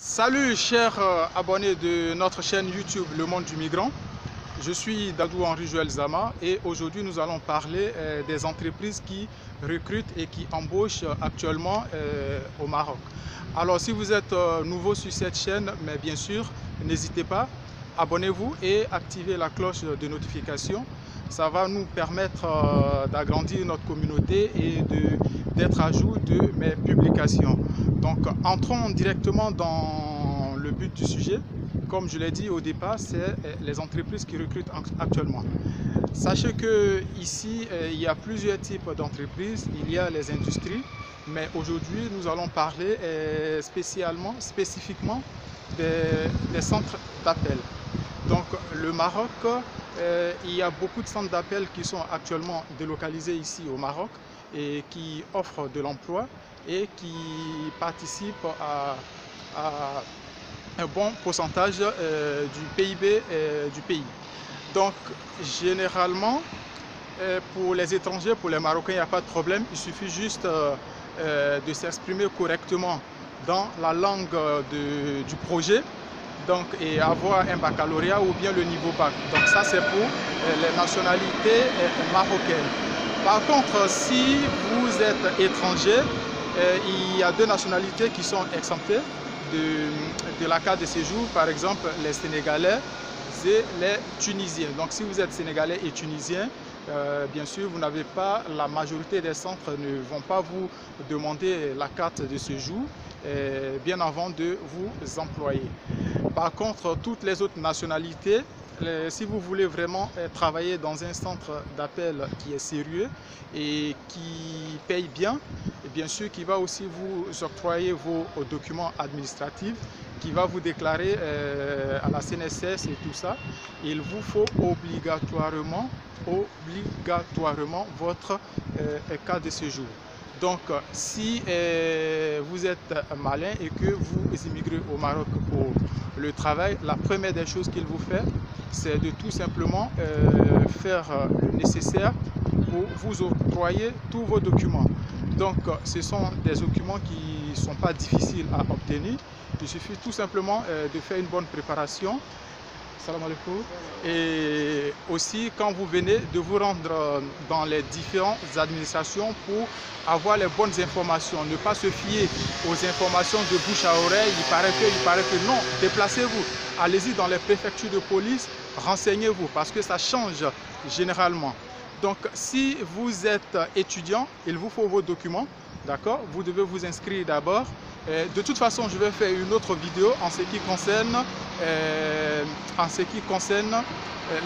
Salut chers abonnés de notre chaîne YouTube Le Monde du Migrant. Je suis Dadou Henri Joël Zama et aujourd'hui nous allons parler des entreprises qui recrutent et qui embauchent actuellement au Maroc. Alors si vous êtes nouveau sur cette chaîne, mais bien sûr, n'hésitez pas, abonnez-vous et activez la cloche de notification. Ça va nous permettre d'agrandir notre communauté et d'être à jour de mes publications. Donc entrons directement dans le but du sujet. Comme je l'ai dit au départ, c'est les entreprises qui recrutent actuellement. Sachez que ici, il y a plusieurs types d'entreprises. Il y a les industries, mais aujourd'hui, nous allons parler spécifiquement des centres d'appel. Donc le Maroc, il y a beaucoup de centres d'appel qui sont actuellement délocalisés ici au Maroc et qui offrent de l'emploi et qui participent à un bon pourcentage du PIB du pays. Donc généralement, pour les étrangers, pour les Marocains, il n'y a pas de problème. Il suffit juste de s'exprimer correctement dans la langue du projet. Donc, et avoir un baccalauréat ou bien le niveau bac. Donc ça c'est pour les nationalités marocaines. Par contre, si vous êtes étranger, il y a deux nationalités qui sont exemptées de la carte de séjour, par exemple les Sénégalais et les Tunisiens. Donc si vous êtes Sénégalais et Tunisien, bien sûr, vous n'avez pas, la majorité des centres ne vont pas vous demander la carte de séjour bien avant de vous employer. Par contre, toutes les autres nationalités, si vous voulez vraiment travailler dans un centre d'appel qui est sérieux et qui paye bien, et bien sûr qui va aussi vous octroyer vos documents administratifs, qui va vous déclarer à la CNSS et tout ça, il vous faut obligatoirement votre carte de séjour. Donc si vous êtes malin et que vous immigrez au Maroc pour le travail, la première des choses qu'il vous fait, c'est de tout simplement faire le nécessaire pour vous octroyer tous vos documents. Donc ce sont des documents qui ne sont pas difficiles à obtenir. Il suffit tout simplement de faire une bonne préparation. Salam alaikum. Et aussi quand vous venez de vous rendre dans les différentes administrations pour avoir les bonnes informations, ne pas se fier aux informations de bouche à oreille, il paraît que non, déplacez-vous, allez-y dans les préfectures de police, renseignez-vous parce que ça change généralement. Donc si vous êtes étudiant, il vous faut vos documents, d'accord? Vous devez vous inscrire d'abord. De toute façon, je vais faire une autre vidéo en ce qui concerne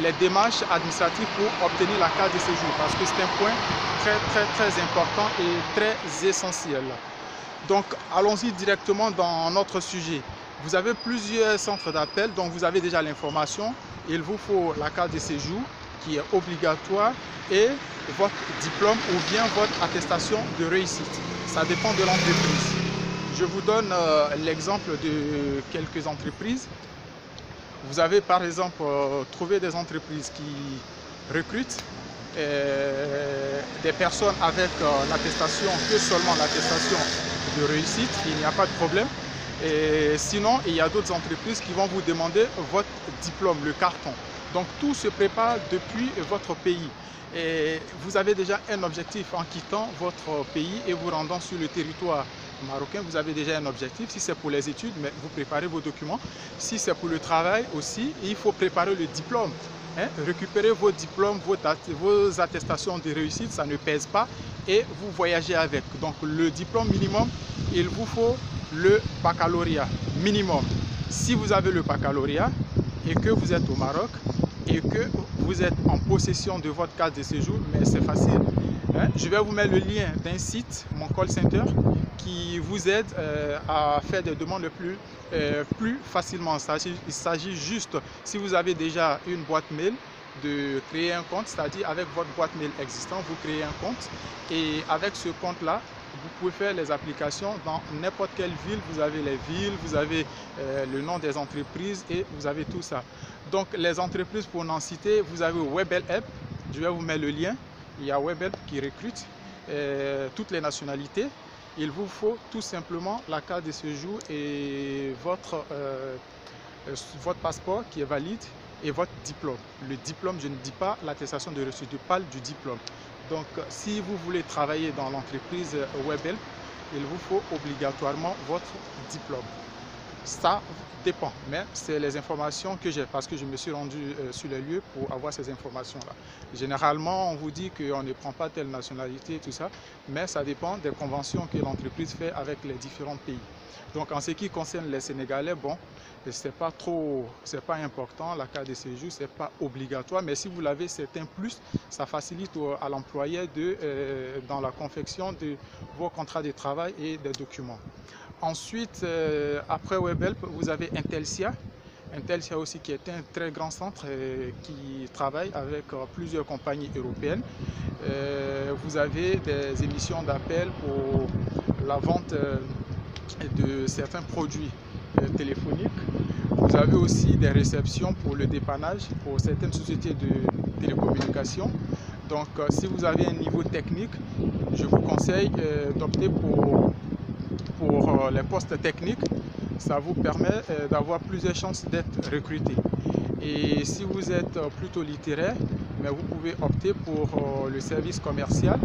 les démarches administratives pour obtenir la carte de séjour parce que c'est un point très important et très essentiel. Donc allons-y directement dans notre sujet. Vous avez plusieurs centres d'appel, donc vous avez déjà l'information. Il vous faut la carte de séjour qui est obligatoire et votre diplôme ou bien votre attestation de réussite. Ça dépend de l'entreprise. Je vous donne l'exemple de quelques entreprises. Vous avez par exemple trouvé des entreprises qui recrutent des personnes avec l'attestation, que seulement l'attestation de réussite, il n'y a pas de problème. Et sinon, il y a d'autres entreprises qui vont vous demander votre diplôme, le carton. Donc tout se prépare depuis votre pays. Et vous avez déjà un objectif en quittant votre pays et vous rendant sur le territoire marocain. Vous avez déjà un objectif. Si c'est pour les études, mais vous préparez vos documents. Si c'est pour le travail aussi, il faut préparer le diplôme. Récupérez vos diplômes, vos attestations de réussite, ça ne pèse pas et vous voyagez avec. Donc le diplôme minimum, il vous faut le baccalauréat minimum. Si vous avez le baccalauréat et que vous êtes au Maroc et que vous êtes en possession de votre carte de séjour, mais c'est facile. Je vais vous mettre le lien d'un site, mon call center, qui vous aide à faire des demandes plus facilement. Il s'agit juste, si vous avez déjà une boîte mail, de créer un compte, c'est-à-dire avec votre boîte mail existante, vous créez un compte et avec ce compte-là, vous pouvez faire les applications dans n'importe quelle ville. Vous avez les villes, vous avez le nom des entreprises et vous avez tout ça. Donc les entreprises, pour en citer, vous avez WebHelp, je vais vous mettre le lien. Il y a WebHelp qui recrute toutes les nationalités. il vous faut tout simplement la carte de séjour et votre passeport qui est valide et votre diplôme. Le diplôme, je ne dis pas l'attestation de reçu, je parle du diplôme. Donc, si vous voulez travailler dans l'entreprise Webhelp, il vous faut obligatoirement votre diplôme. Ça dépend, mais c'est les informations que j'ai parce que je me suis rendu sur les lieux pour avoir ces informations-là. Généralement, on vous dit qu'on ne prend pas telle nationalité, tout ça, mais ça dépend des conventions que l'entreprise fait avec les différents pays. Donc, en ce qui concerne les Sénégalais, bon, c'est pas important, la carte de séjour, c'est pas obligatoire, mais si vous l'avez, c'est un plus, ça facilite à l'employeur dans la confection de vos contrats de travail et des documents. Ensuite, après Webhelp, vous avez Intelsia. Intelsia aussi qui est un très grand centre qui travaille avec plusieurs compagnies européennes. Vous avez des émissions d'appel pour la vente de certains produits téléphoniques. Vous avez aussi des réceptions pour le dépannage pour certaines sociétés de télécommunications. Donc, si vous avez un niveau technique, je vous conseille d'opter pour les postes techniques. Ça vous permet d'avoir plusieurs chances d'être recruté. Et si vous êtes plutôt littéraire, mais vous pouvez opter pour le service commercial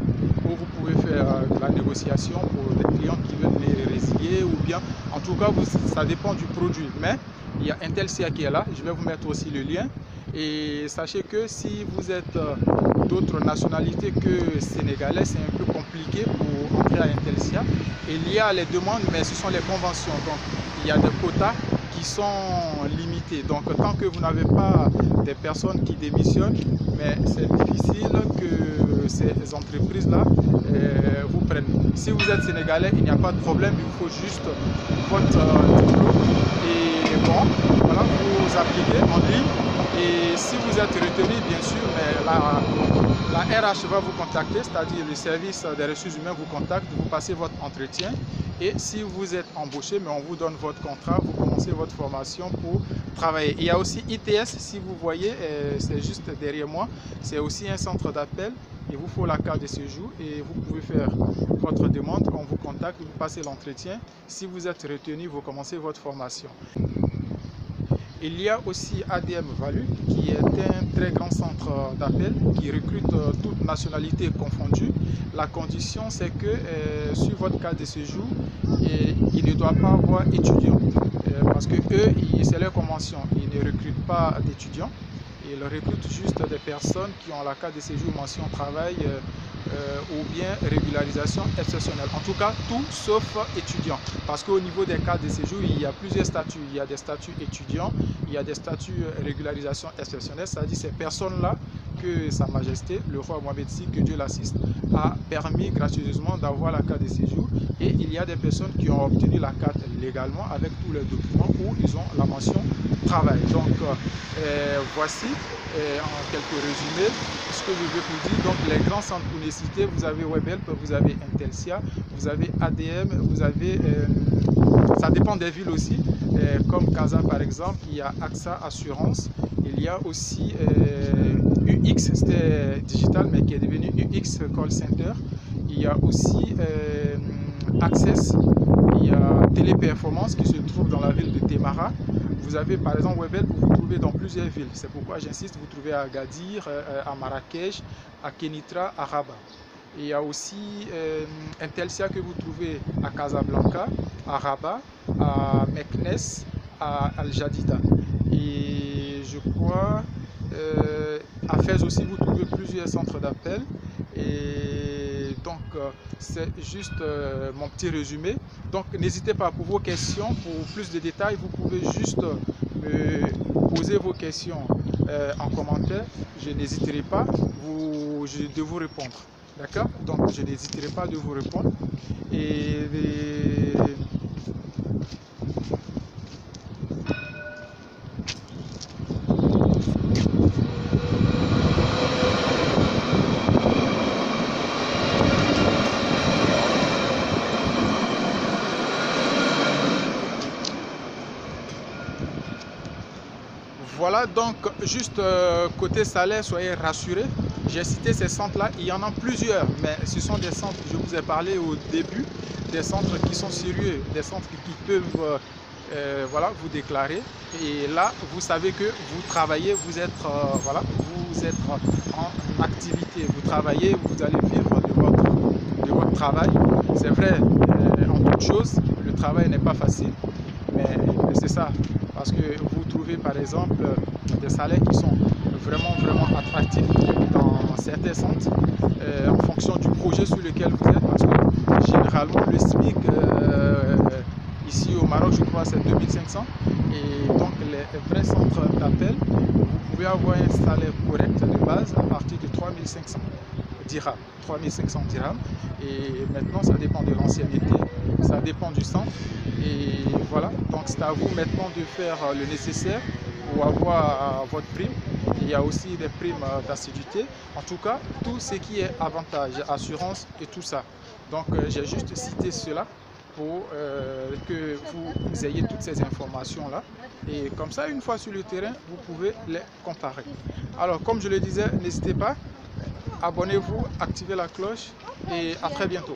où vous pouvez faire de la négociation pour des clients qui veulent les résilier ou bien, en tout cas, ça dépend du produit. Mais il y a Intelsia qui est là, je vais vous mettre aussi le lien. Et sachez que si vous êtes d'autres nationalités que sénégalais, c'est un peu compliqué pour entrer à Intelsia. Il y a les demandes, mais ce sont les conventions. Donc, il y a des quotas qui sont limités. Donc, tant que vous n'avez pas des personnes qui démissionnent, mais c'est difficile que ces entreprises-là vous prennent. Si vous êtes sénégalais, il n'y a pas de problème, il vous faut juste votre diplôme. Et bon, voilà, vous appliquez en ligne. Et si vous êtes retenu, bien sûr, mais la RH va vous contacter, c'est-à-dire le service des ressources humaines vous contacte, vous passez votre entretien. Et si vous êtes embauché, mais on vous donne votre contrat, vous commencez votre formation pour travailler. Il y a aussi ITS, si vous voyez, c'est juste derrière moi, c'est aussi un centre d'appel. Il vous faut la carte de séjour et vous pouvez faire votre demande, on vous contacte, vous passez l'entretien. Si vous êtes retenu, vous commencez votre formation. Il y a aussi ADM Value qui est un très grand centre d'appel qui recrute toutes nationalités confondues. La condition c'est que sur votre carte de séjour, il ne doit pas avoir étudiant parce que eux, c'est leur convention, ils ne recrutent pas d'étudiants. Ils recrutent juste des personnes qui ont la carte de séjour mention travail ou bien régularisation exceptionnelle. En tout cas, tout sauf étudiant. Parce qu'au niveau des cartes de séjour, il y a plusieurs statuts. Il y a des statuts étudiants, il y a des statuts régularisation exceptionnelle. C'est-à-dire ces personnes-là que Sa Majesté, le roi Mohamed VI, que Dieu l'assiste, a permis gracieusement d'avoir la carte de séjour. Et il y a des personnes qui ont obtenu la carte légalement avec tous les documents où ils ont la mention travail. Donc, voici en quelques résumés ce que je vais vous dire. Donc, les grands centres pour les citer, vous avez Webhelp, vous avez Intelsia, vous avez ADM, vous avez, ça dépend des villes aussi, comme Casa par exemple, il y a AXA Assurance, il y a aussi UX, c'était digital mais qui est devenu UX Call Center, il y a aussi Access, il y a Téléperformance qui se trouve dans la ville de Témara. Vous avez par exemple Webhelp, vous vous trouvez dans plusieurs villes. C'est pourquoi j'insiste, vous trouvez à Agadir, à Marrakech, à Kenitra, à Rabat. Et il y a aussi Intelsia que vous trouvez à Casablanca, à Rabat, à Meknès, à Al-Jadida. Et je crois à Fès aussi, vous trouvez plusieurs centres d'appel. Et donc, c'est juste mon petit résumé. Donc, n'hésitez pas pour vos questions, pour plus de détails, vous pouvez juste me poser vos questions en commentaire. Je n'hésiterai pas de vous répondre. D'accord? Donc, je n'hésiterai pas de vous répondre. Et voilà, donc juste côté salaire, soyez rassurés. J'ai cité ces centres-là, il y en a plusieurs, mais ce sont des centres, je vous ai parlé au début, des centres qui sont sérieux, des centres qui peuvent voilà, vous déclarer. Et là, vous savez que vous travaillez, vous êtes, voilà, vous êtes en activité, vous travaillez, vous allez vivre de votre travail. C'est vrai, en toute chose, le travail n'est pas facile, mais c'est ça. Parce que vous trouvez par exemple des salaires qui sont vraiment attractifs dans certains centres en fonction du projet sur lequel vous êtes. Parce que généralement, le SMIC ici au Maroc, je crois, c'est 2500. Et donc, les vrais centres d'appel, vous pouvez avoir un salaire correct de base à partir de 3500 dirhams. 3500 dirhams. Et maintenant, ça dépend de l'ancienneté, ça dépend du centre. Et voilà, donc c'est à vous maintenant de faire le nécessaire pour avoir votre prime. Il y a aussi des primes d'assiduité. En tout cas, tout ce qui est avantage, assurance et tout ça. Donc, j'ai juste cité cela pour que vous ayez toutes ces informations-là. Et comme ça, une fois sur le terrain, vous pouvez les comparer. Alors, comme je le disais, n'hésitez pas, abonnez-vous, activez la cloche et à très bientôt.